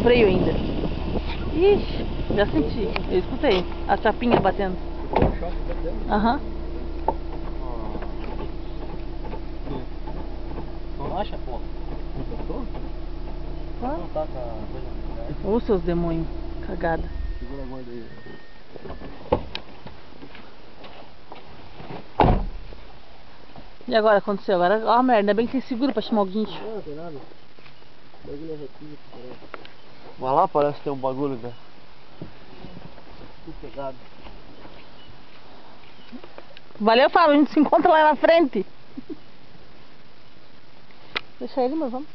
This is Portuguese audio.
freio ainda. Ixi, já senti. Eu escutei a chapinha batendo. Aham. Não acha, pô? Não tá com a coisa no lugar. Ô, seus demônios. Cagada. Segura a guarda aí. E agora aconteceu? Agora, ó, merda, ainda bem que tem seguro pra chamar o guincho. Não, tem nada. O bagulho é retinho, parece. Mas lá parece que tem um bagulho, né? Tudo pegado. Valeu, Fábio, a gente se encontra lá na frente. Deixa ele, mas vamos.